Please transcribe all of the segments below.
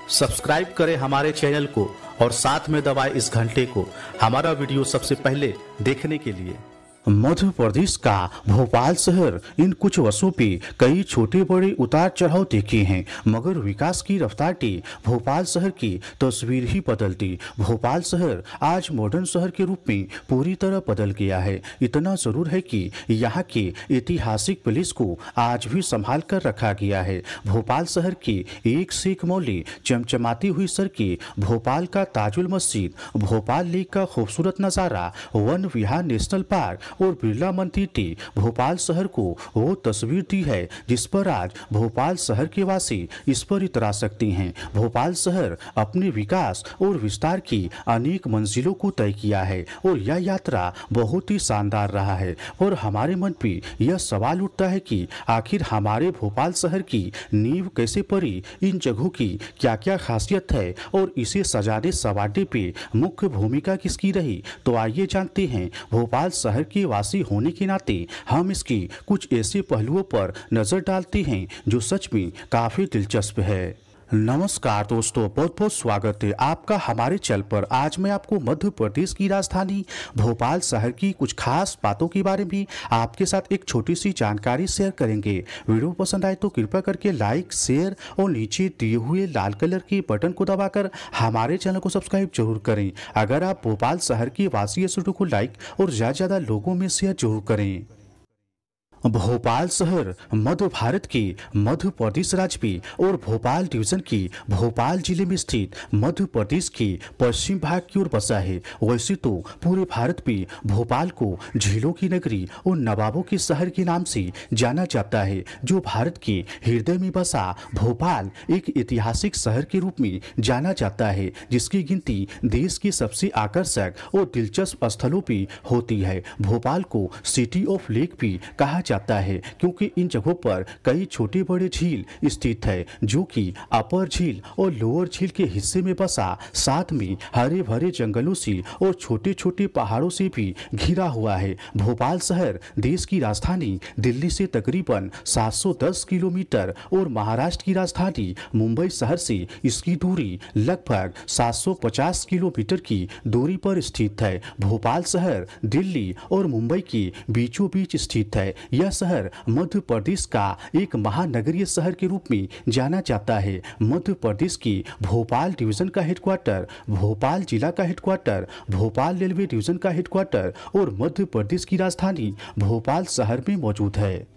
Subscribe करें हमारे channel को और साथ में दबाएं इस घंटे को हमारा वीडियो सबसे पहले देखने के लिए। मध्य प्रदेश का भोपाल शहर इन कुछ वर्षों पे कई छोटे बड़े उतार चढ़ाव देखे हैं, मगर विकास की रफ्तार ने भोपाल शहर की तस्वीर ही बदल दी। भोपाल शहर आज मॉडर्न शहर के रूप में पूरी तरह बदल गया है। इतना जरूर है कि यहाँ के ऐतिहासिक पैलेस को आज भी संभाल कर रखा गया है। भोपाल शहर की एक से एक मौली चमचमाती हुई सड़कें, भोपाल का ताजुल मस्जिद, भोपाल लेक का खूबसूरत नज़ारा, वन विहार नेशनल पार्क और बिरला मंदिर ने भोपाल शहर को वो तस्वीर दी है जिस पर आज भोपाल शहर के वासी इस पर इतरा सकते हैं। भोपाल शहर अपने विकास और विस्तार की अनेक मंजिलों को तय किया है और यह यात्रा बहुत ही शानदार रहा है। और हमारे मन पे यह सवाल उठता है कि आखिर हमारे भोपाल शहर की नींव कैसे पड़ी, इन जगहों की क्या क्या खासियत है और इसे सजाने संवारने पे मुख्य भूमिका किसकी रही। तो आइए जानते हैं। भोपाल शहर के वासी होने के नाते हम इसकी कुछ ऐसे पहलुओं पर नजर डालते हैं जो सच में काफी दिलचस्प है। नमस्कार दोस्तों, बहुत बहुत स्वागत है आपका हमारे चैनल पर। आज मैं आपको मध्य प्रदेश की राजधानी भोपाल शहर की कुछ खास बातों के बारे में आपके साथ एक छोटी सी जानकारी शेयर करेंगे। वीडियो पसंद आए तो कृपया करके लाइक, शेयर और नीचे दिए हुए लाल कलर के बटन को दबाकर हमारे चैनल को सब्सक्राइब जरूर करें। अगर आप भोपाल शहर की वासी इस वीडियो को लाइक और ज्यादा लोगों में शेयर जरूर करें। भोपाल शहर मध्य भारत के मध्य प्रदेश राज्य में और भोपाल डिवीजन की भोपाल जिले में स्थित मध्य प्रदेश के पश्चिम भाग की ओर बसा है। वैसे तो पूरे भारत में भोपाल को झीलों की नगरी और नवाबों के शहर के नाम से जाना जाता है। जो भारत के हृदय में बसा भोपाल एक ऐतिहासिक शहर के रूप में जाना जाता है, जिसकी गिनती देश के सबसे आकर्षक और दिलचस्प स्थलों पर होती है। भोपाल को सिटी ऑफ लेक भी कहा जाता है क्योंकि इन जगहों पर कई छोटे बड़े झील स्थित है, जो कि अपर झील और लोअर झील के हिस्से में बसा, साथ में हरे भरे जंगलों से और छोटे छोटे पहाड़ों से भी घिरा हुआ है। भोपाल शहर देश की राजधानी दिल्ली से तकरीबन 710 किलोमीटर और महाराष्ट्र की राजधानी मुंबई शहर से इसकी दूरी लगभग 750 किलोमीटर की दूरी पर स्थित है। भोपाल शहर दिल्ली और मुंबई के बीचों बीच स्थित है। यह शहर मध्य प्रदेश का एक महानगरीय शहर के रूप में जाना जाता है। मध्य प्रदेश की भोपाल डिवीजन का हेडक्वार्टर, भोपाल जिला का हेडक्वार्टर, भोपाल रेलवे डिवीजन का हेडक्वार्टर और मध्य प्रदेश की राजधानी भोपाल शहर में मौजूद है।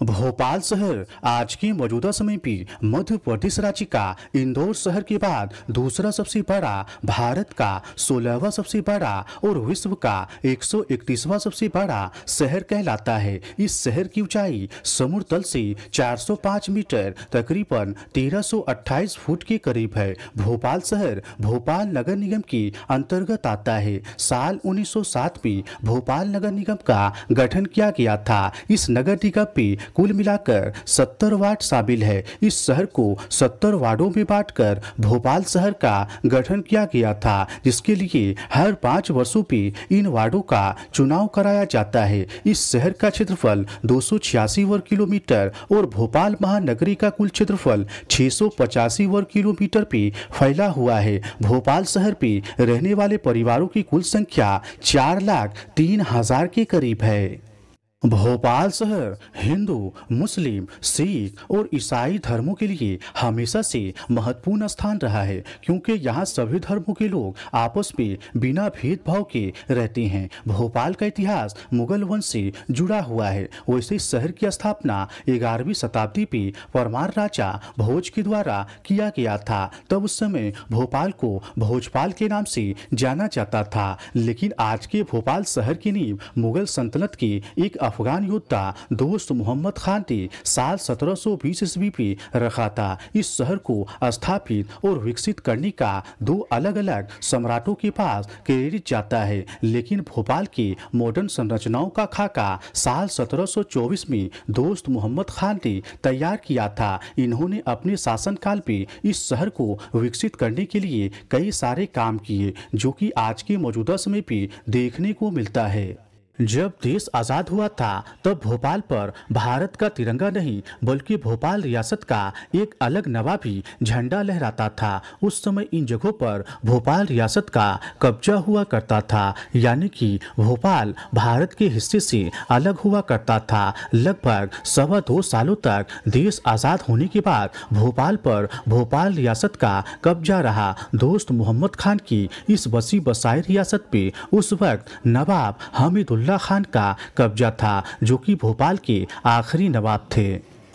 भोपाल शहर आज के मौजूदा समय में मध्य प्रदेश राज्य का इंदौर शहर के बाद दूसरा सबसे बड़ा, भारत का 16वां सबसे बड़ा और विश्व का 131वां सबसे बड़ा शहर कहलाता है। इस शहर की ऊंचाई समुद्र तल से 405 मीटर तकरीबन 1328 फुट के करीब है। भोपाल शहर भोपाल नगर निगम के अंतर्गत आता है। साल 1907 में भोपाल नगर निगम का गठन किया गया था। इस नगर निगम पे कुल मिलाकर 70 वार्ड शामिल है। इस शहर को 70 वार्डों में बांटकर भोपाल शहर का गठन किया गया था, जिसके लिए हर 5 वर्षों पे इन वार्डों का चुनाव कराया जाता है। इस शहर का क्षेत्रफल 286 वर्ग किलोमीटर और भोपाल महानगरी का कुल क्षेत्रफल 685 वर्ग किलोमीटर पे फैला हुआ है। भोपाल शहर पे रहने वाले परिवारों की कुल संख्या 4,03,000 के करीब है। भोपाल शहर हिंदू, मुस्लिम, सिख और ईसाई धर्मों के लिए हमेशा से महत्वपूर्ण स्थान रहा है, क्योंकि यहाँ सभी धर्मों के लोग आपस में बिना भेदभाव के रहते हैं। भोपाल का इतिहास मुगल वंश से जुड़ा हुआ है। वैसे शहर की स्थापना 11वीं शताब्दी में परमार राजा भोज के द्वारा किया गया था। तब उस समय भोपाल को भोजपाल के नाम से जाना जाता था, लेकिन आज के भोपाल शहर की नींव मुगल सल्तनत की एक अफगान योद्धा दोस्त मोहम्मद खान ने साल 1720 ईस्वी में रखा था। इस शहर को स्थापित और विकसित करने का 2 अलग अलग सम्राटों के पास क्रेडिट जाता है, लेकिन भोपाल की मॉडर्न संरचनाओं का खाका साल 1724 में दोस्त मोहम्मद खान ने तैयार किया था। इन्होंने अपने शासनकाल में इस शहर को विकसित करने के लिए कई सारे काम किए, जो कि आज के मौजूदा समय पे देखने को मिलता है। जब देश आजाद हुआ था तब भोपाल पर भारत का तिरंगा नहीं बल्कि भोपाल रियासत का एक अलग नवाबी झंडा लहराता था। उस समय इन जगहों पर भोपाल रियासत का कब्जा हुआ करता था, यानी कि भोपाल भारत के हिस्से से अलग हुआ करता था। लगभग 2.25 सालों तक देश आजाद होने के बाद भोपाल पर भोपाल रियासत का कब्जा रहा। दोस्त मोहम्मद खान की इस बसी बसाई रियासत पे उस वक्त नवाब हमीदुल्ला खान का कब्जा था, जो कि भोपाल के आखिरी नवाब थे।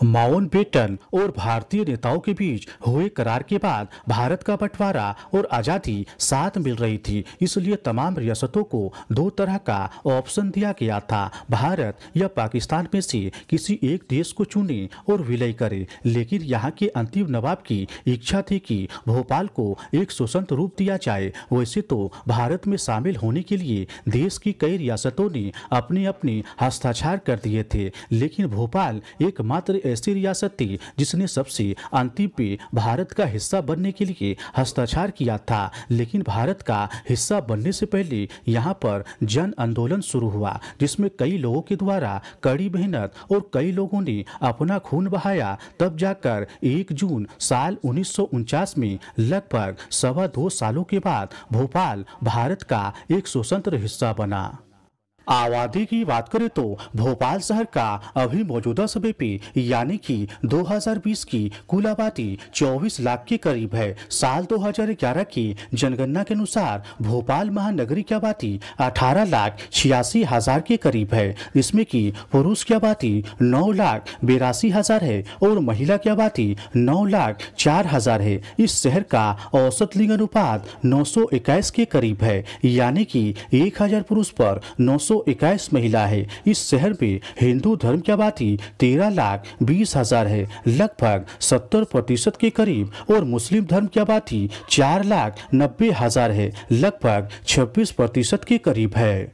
माउंटबेटन और भारतीय नेताओं के बीच हुए करार के बाद भारत का बंटवारा और आज़ादी साथ मिल रही थी, इसलिए तमाम रियासतों को 2 तरह का ऑप्शन दिया गया था। भारत या पाकिस्तान में से किसी एक देश को चुने और विलय करे, लेकिन यहाँ के अंतिम नवाब की इच्छा थी कि भोपाल को एक स्वतंत्र रूप दिया जाए। वैसे तो भारत में शामिल होने के लिए देश की कई रियासतों ने अपने अपने हस्ताक्षर कर दिए थे, लेकिन भोपाल एकमात्र ऐसी रियासत थी जिसने सबसे अंतिम पे भारत का हिस्सा बनने के लिए हस्ताक्षर किया था। लेकिन भारत का हिस्सा बनने से पहले यहाँ पर जन आंदोलन शुरू हुआ, जिसमें कई लोगों के द्वारा कड़ी मेहनत और कई लोगों ने अपना खून बहाया। तब जाकर 1 जून साल 1949 में लगभग 2.25 सालों के बाद भोपाल भारत का एक स्वतंत्र हिस्सा बना। आबादी की बात करें तो भोपाल शहर का अभी मौजूदा समय पे यानी कि 2020 की कुल आबादी 24 लाख के करीब है। साल 2011 की जनगणना के अनुसार भोपाल महानगरी की आबादी 18,86,000 के करीब है, जिसमें कि पुरुष की आबादी 9,82,000 है और महिला की आबादी 9,04,000 है। इस शहर का औसत लिंग अनुपात 921 के करीब है, यानी कि 1000 पुरुष पर 921 महिला है। इस शहर में हिंदू धर्म की आबादी 13,20,000 है, लगभग 70% के करीब, और मुस्लिम धर्म की आबादी 4,90,000 है, लगभग 26% के करीब है।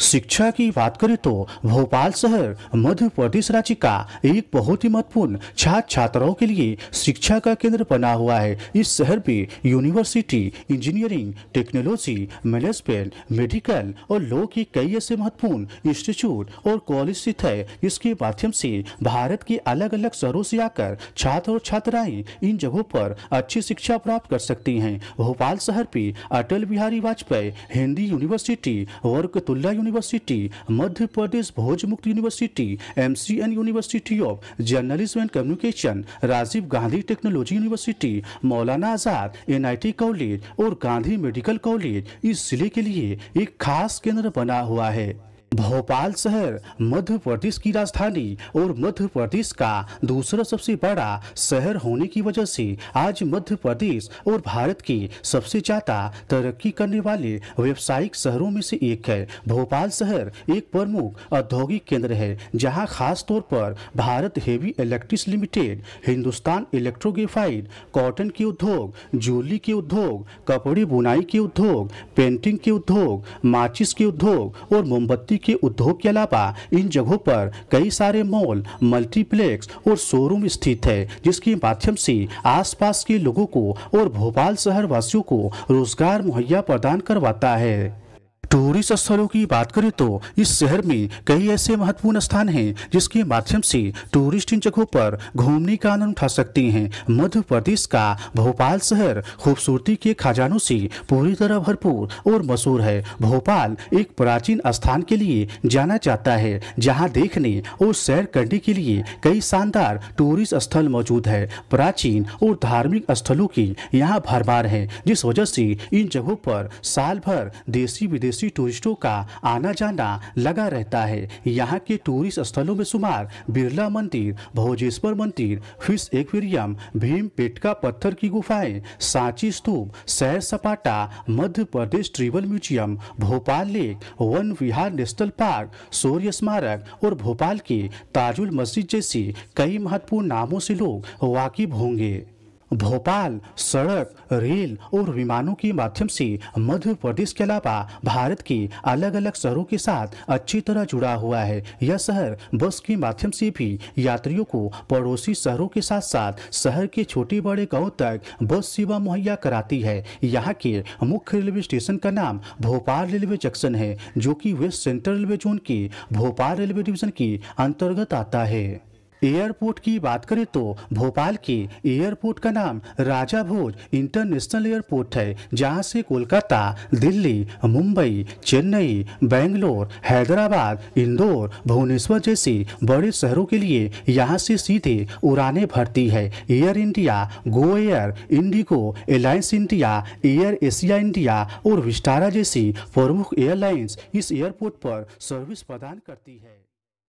शिक्षा की बात करें तो भोपाल शहर मध्य प्रदेश राज्य का एक बहुत ही महत्वपूर्ण छात्र छात्राओं के लिए शिक्षा का केंद्र बना हुआ है। इस शहर में university, engineering, technology, management, medical और लॉ के कई ऐसे महत्वपूर्ण इंस्टीट्यूट और कॉलेज स्थित है, जिसके माध्यम से भारत के अलग अलग शहरों से आकर छात्र और छात्राएं इन जगहों पर अच्छी शिक्षा प्राप्त कर सकती हैं। भोपाल शहर पे Atal Bihari Vajpayee Hindi university, Barkatullah university, Madhya Pradesh Bhoj Mukt university, MCN university of journalism and communication, Rajiv Gandhi technology university, Maulana Azad NIT college और गांधी मेडिकल कॉलेज इस जिले के लिए एक खास केंद्र बना हुआ है। भोपाल शहर मध्य प्रदेश की राजधानी और मध्य प्रदेश का दूसरा सबसे बड़ा शहर होने की वजह से आज मध्य प्रदेश और भारत के सबसे ज्यादा तरक्की करने वाले व्यावसायिक शहरों में से एक है। भोपाल शहर एक प्रमुख औद्योगिक केंद्र है, जहां खास तौर पर Bharat heavy electrics limited, Hindustan electro graphite, cotton के उद्योग, ज्वेलरी के उद्योग, कपड़े बुनाई के उद्योग, पेंटिंग के उद्योग, माचिस के उद्योग और मोमबत्ती के उद्योग के अलावा इन जगहों पर कई सारे मॉल, मल्टीप्लेक्स और शोरूम स्थित है, जिसके माध्यम से आसपास के लोगों को और भोपाल शहर वासियों को रोजगार मुहैया प्रदान करवाता है। टूरिस्ट स्थलों की बात करें तो इस शहर में कई ऐसे महत्वपूर्ण स्थान हैं जिसके माध्यम से टूरिस्ट इन जगहों पर घूमने का आनंद उठा सकते हैं। मध्य प्रदेश का भोपाल शहर खूबसूरती के खजानों से पूरी तरह भरपूर और मशहूर है। भोपाल एक प्राचीन स्थान के लिए जाना जाता है, जहां देखने और सैर करने के लिए कई शानदार टूरिस्ट स्थल मौजूद है। प्राचीन और धार्मिक स्थलों की यहाँ भरमार है, जिस वजह से इन जगहों पर साल भर देशी विदेशी टूरिस्टों का आना जाना लगा रहता है। यहाँ के टूरिस्ट स्थलों में शुमार बिरला मंदिर, भोजेश्वर मंदिर, फिश एक्वेरियम, भीमपेटका पत्थर की गुफाएं, सांची स्तूप, सैर सपाटा, Madhya Pradesh ट्रिबल museum, Bhopal lake, one विहार नेशनल पार्क, शौर्य स्मारक और भोपाल के ताजुल मस्जिद जैसे कई महत्वपूर्ण नामों से लोग वाकिफ होंगे। भोपाल सड़क, रेल और विमानों के माध्यम से मध्य प्रदेश के अलावा भारत के अलग अलग शहरों के साथ अच्छी तरह जुड़ा हुआ है। यह शहर बस के माध्यम से भी यात्रियों को पड़ोसी शहरों के साथ साथ शहर के छोटे बड़े गांवों तक बस सेवा मुहैया कराती है। यहाँ के मुख्य रेलवे स्टेशन का नाम भोपाल रेलवे जंक्शन है, जो कि वेस्ट सेंट्रल रेलवे जोन के भोपाल रेलवे डिवीजन के अंतर्गत आता है। एयरपोर्ट की बात करें तो भोपाल के एयरपोर्ट का नाम राजा भोज इंटरनेशनल एयरपोर्ट है, जहां से कोलकाता, दिल्ली, मुंबई, चेन्नई, बेंगलोर, हैदराबाद, इंदौर, भुवनेश्वर जैसे बड़े शहरों के लिए यहां से सीधे उड़ानें भरती है। Air India, Go Air, IndiGo, Alliance India, Air Asia India और विस्टारा जैसी प्रमुख एयरलाइंस इस एयरपोर्ट पर सर्विस प्रदान करती है।